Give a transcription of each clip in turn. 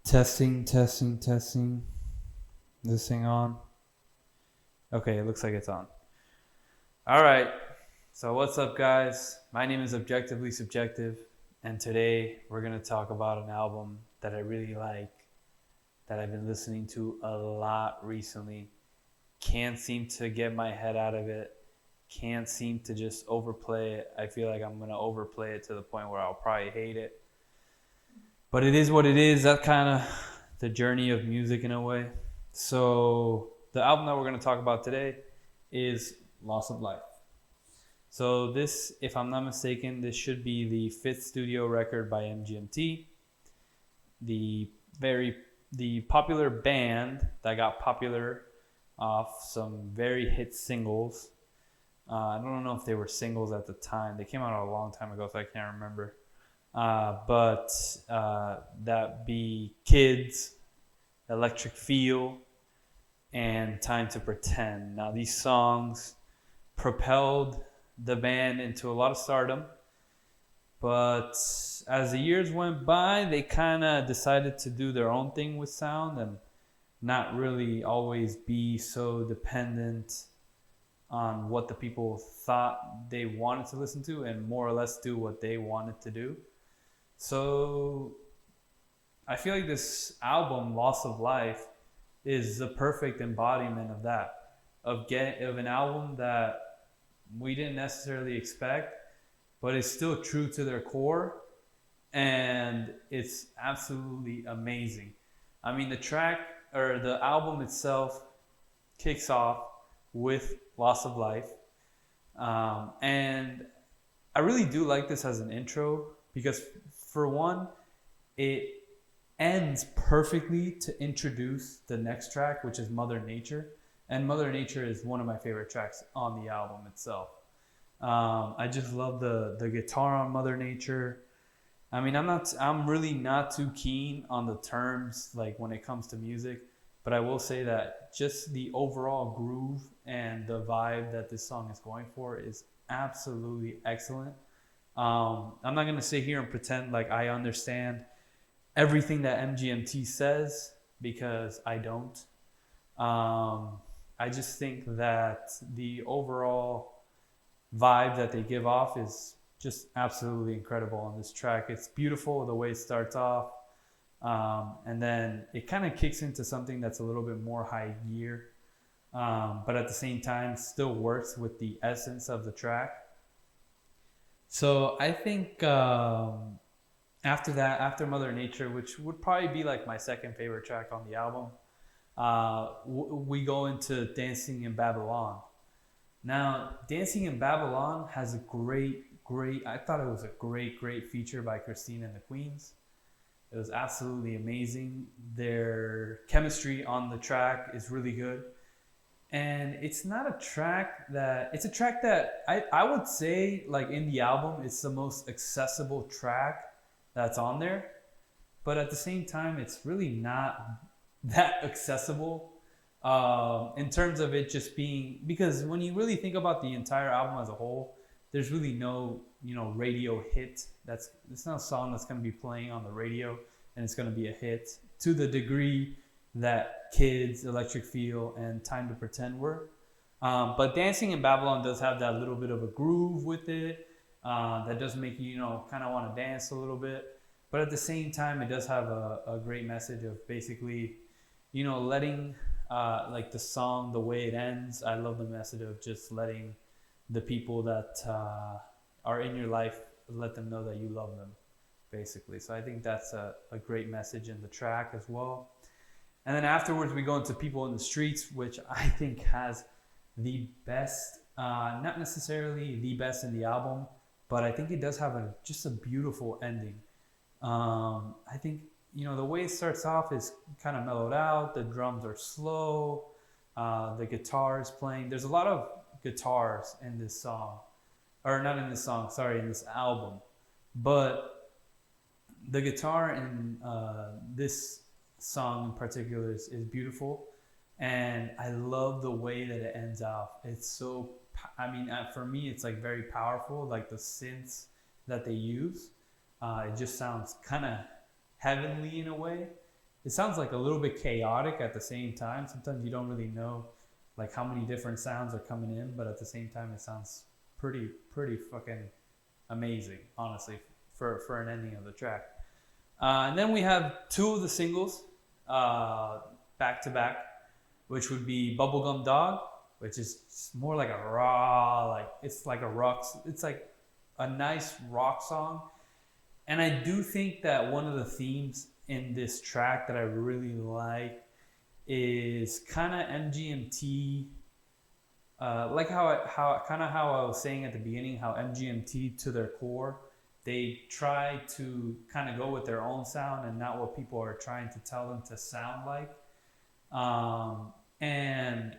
Testing, testing, testing. This thing on? Okay, it looks like it's on. All right. So, what's up, guys? My name is Objectively Subjective, and today we're going to talk about an album that I really like, that I've been listening to a lot recently. Can't seem to get my head out of it. Can't seem to just overplay it. I feel like I'm going to overplay it to the point where I'll probably hate it. But it is what it is. That kind of the journey of music in a way. So the album that we're going to talk about today is Loss of Life. So this, if I'm not mistaken, this should be the fifth studio record by MGMT. The popular band that got popular off some very hit singles. I don't know if they were singles at the time. They came out a long time ago, so I can't remember. But that be Kids, Electric Feel, and Time to Pretend. Now, these songs propelled the band into a lot of stardom, but as the years went by, they kind of decided to do their own thing with sound and not really always be so dependent on what the people thought they wanted to listen to and more or less do what they wanted to do. So I feel like this album, Loss of Life, is the perfect embodiment of that, of an album that we didn't necessarily expect, but it's still true to their core, and it's absolutely amazing. I mean, the album itself kicks off with Loss of Life, and I really do like this as an intro because, for one, it ends perfectly to introduce the next track, which is Mother Nature. And Mother Nature is one of my favorite tracks on the album itself. I just love the guitar on Mother Nature. I mean, I'm really not too keen on the terms, like when it comes to music, but I will say that just the overall groove and the vibe that this song is going for is absolutely excellent. I'm not going to sit here and pretend like I understand everything that MGMT says, because I don't. I just think that the overall vibe that they give off is just absolutely incredible on this track. It's beautiful the way it starts off, and then it kind of kicks into something that's a little bit more high gear, but at the same time still works with the essence of the track. So I think after Mother Nature, which would probably be like my second favorite track on the album, we go into Dancing in Babylon. Now, Dancing in Babylon has a I thought it was a great feature by Christine and the Queens. It was absolutely amazing. Their chemistry on the track is really good. And it's a track that I would say, like, in the album, it's the most accessible track that's on there. But at the same time, it's really not that accessible in terms of it just being, because when you really think about the entire album as a whole, there's really no radio hit. It's not a song that's going to be playing on the radio and it's going to be a hit to the degree that Kids, Electric Feel, and Time to Pretend were. But Dancing in Babylon does have that little bit of a groove with it that does make you kind of want to dance a little bit. But at the same time, it does have a great message of basically letting like the song, the way it ends. I love the message of just letting the people that are in your life, let them know that you love them, basically. So I think that's a great message in the track as well. And then afterwards, we go into People in the Streets, which I think has the best, not necessarily the best in the album, but I think it does have just a beautiful ending. I think the way it starts off is kind of mellowed out. The drums are slow. The guitar is playing. There's a lot of guitars in this song, or not in this song, sorry, in this album. But the guitar in this song in particular is beautiful. And I love the way that it ends off. It's so, for me, it's like very powerful, like the synths that they use. It just sounds kind of heavenly in a way. it sounds like a little bit chaotic at the same time. Sometimes you don't really know like how many different sounds are coming in, but at the same time it sounds pretty fucking amazing, honestly, for an ending of the track. And then we have two of the singles back to back, which would be Bubblegum Dog, which is more like a raw, like it's like a rock, it's like a nice rock song. And I do think that one of the themes in this track that I really like is kind of MGMT, like how I was saying at the beginning, how MGMT to their core, they try to kind of go with their own sound and not what people are trying to tell them to sound like. And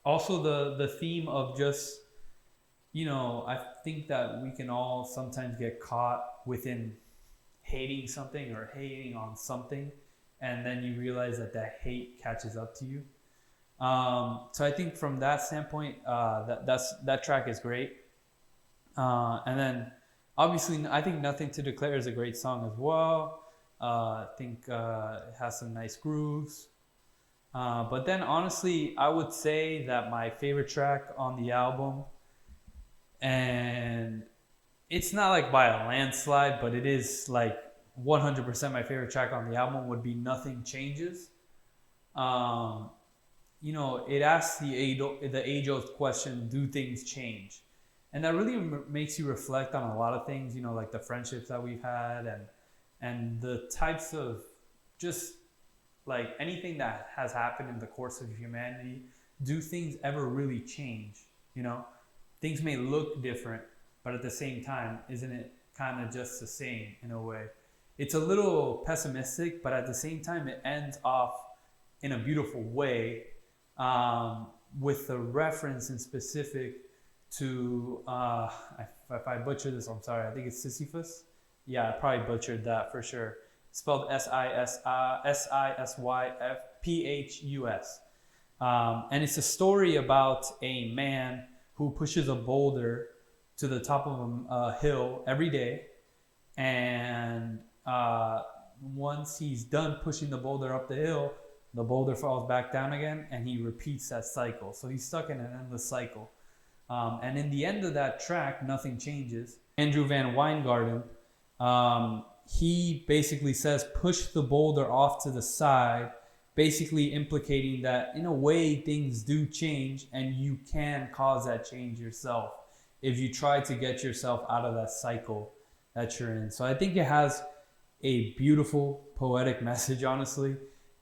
also the theme of just, you know, I think that we can all sometimes get caught within hating something or hating on something, and then you realize that that hate catches up to you. So I think from that standpoint, that track is great. And then obviously, I think Nothing to Declare is a great song as well. I think it has some nice grooves. But then honestly, I would say that my favorite track on the album, and it's not like by a landslide, but it is like 100% my favorite track on the album, would be Nothing Changes. You know, it asks the age-old question, do things change? And that really makes you reflect on a lot of things, you know, like the friendships that we've had and the types of just like anything that has happened in the course of humanity. Do things ever really change? You know, things may look different, but at the same time, isn't it kind of just the same in a way? It's a little pessimistic, but at the same time, it ends off in a beautiful way, with the reference in specific to, if I butcher this, I'm sorry, I think it's Sisyphus. Yeah, I probably butchered that for sure. It's spelled Sisyphus. And it's a story about a man who pushes a boulder to the top of a hill every day. And once he's done pushing the boulder up the hill, the boulder falls back down again, and he repeats that cycle. So he's stuck in an endless cycle. And in the end of that track, Nothing Changes, Andrew Van Weingarten, he basically says, push the boulder off to the side, basically implicating that in a way things do change and you can cause that change yourself if you try to get yourself out of that cycle that you're in. So I think it has a beautiful poetic message, honestly.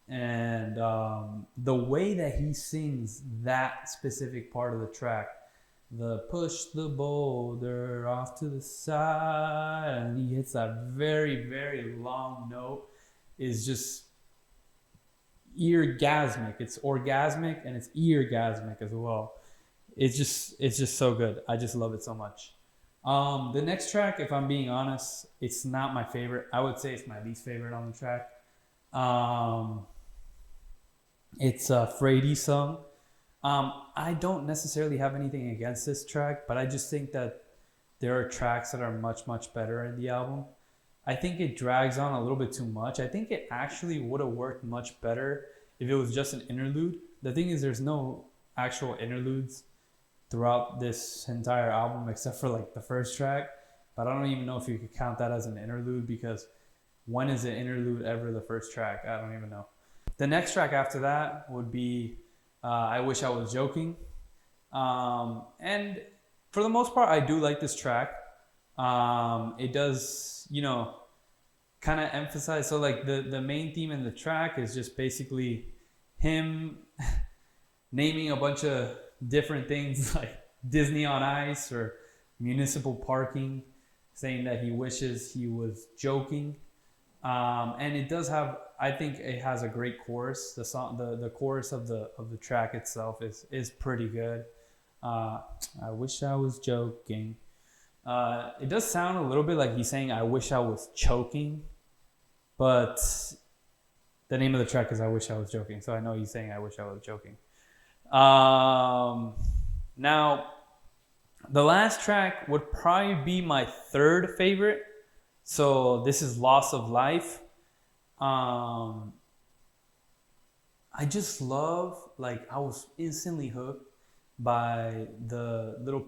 And the way that he sings that specific part of the track, the push the boulder off to the side, and he hits that very, very long note, is just eargasmic. It's orgasmic and it's eargasmic as well. It's just so good. I just love it so much. The next track, if I'm being honest, it's not my favorite. I would say it's my least favorite on the track. It's a Frady song. I don't necessarily have anything against this track, but I just think that there are tracks that are much, much better in the album. I think it drags on a little bit too much. I think it actually would have worked much better if it was just an interlude. The thing is, there's no actual interludes throughout this entire album except for like the first track. But I don't even know if you could count that as an interlude, because when is an interlude ever the first track? I don't even know. The next track after that would be I Wish I Was Joking. And for the most part, I do like this track. It does, you know, kind of emphasize. So like the main theme in the track is just basically him naming a bunch of different things like Disney on Ice or municipal parking, saying that he wishes he was joking. And it does have, I think it has a great chorus. The song, the chorus of the track itself is pretty good. I wish I was joking. It does sound a little bit like he's saying I wish I was choking, but the name of the track is I Wish I Was Joking, so I know he's saying I wish I was joking. Now, the last track would probably be my third favorite. So this is Loss of Life. I just love, like, I was instantly hooked by the little,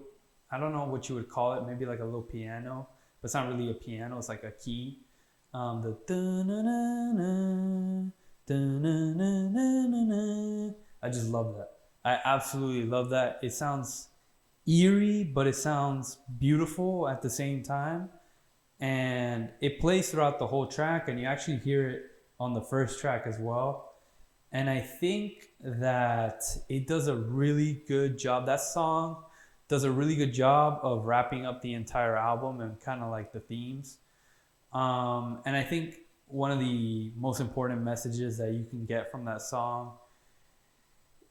I don't know what you would call it, maybe like a little piano, but it's not really a piano, it's like a key. The da-na-na-na, da-na-na-na-na-na. I just love that. I absolutely love that. It sounds eerie, but it sounds beautiful at the same time. And it plays throughout the whole track, and you actually hear it on the first track as well. And I think that it does a really good job. That song does a really good job of wrapping up the entire album and kind of like the themes. And I think one of the most important messages that you can get from that song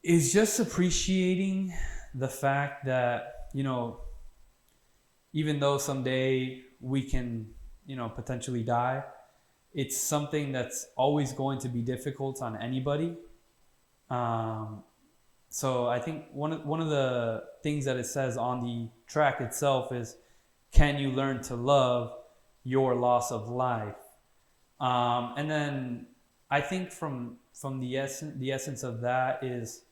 is just appreciating the fact that, you know, even though someday we can, you know, potentially die, it's something that's always going to be difficult on anybody. So I think one of the things that it says on the track itself is, can you learn to love your loss of life? And then I think from the essence of that is,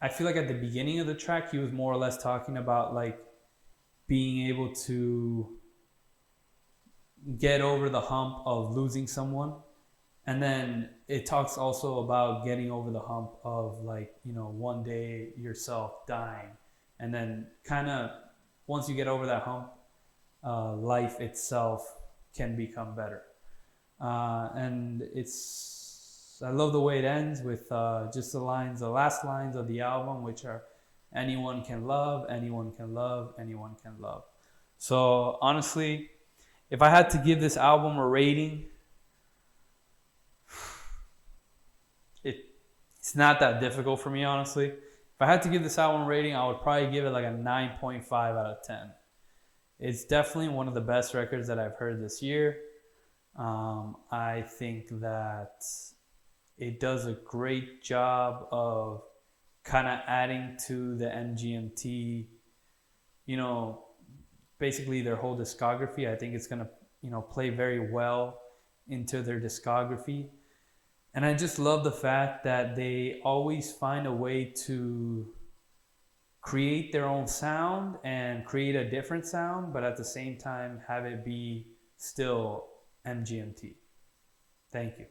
I feel like at the beginning of the track he was more or less talking about like being able to get over the hump of losing someone. And then it talks also about getting over the hump of, like, you know, one day yourself dying. And then kind of once you get over that hump, life itself can become better. And I love the way it ends with just the last lines of the album, which are, anyone can love, anyone can love, anyone can love. So honestly, if I had to give this album a rating, it's not that difficult for me, honestly. If I had to give this album a rating, I would probably give it like a 9.5 out of 10. It's definitely one of the best records that I've heard this year. I think that it does a great job of kind of adding to the MGMT, you know, basically their whole discography. I think it's going to, you know, play very well into their discography. And I just love the fact that they always find a way to create their own sound and create a different sound, but at the same time have it be still MGMT. Thank you.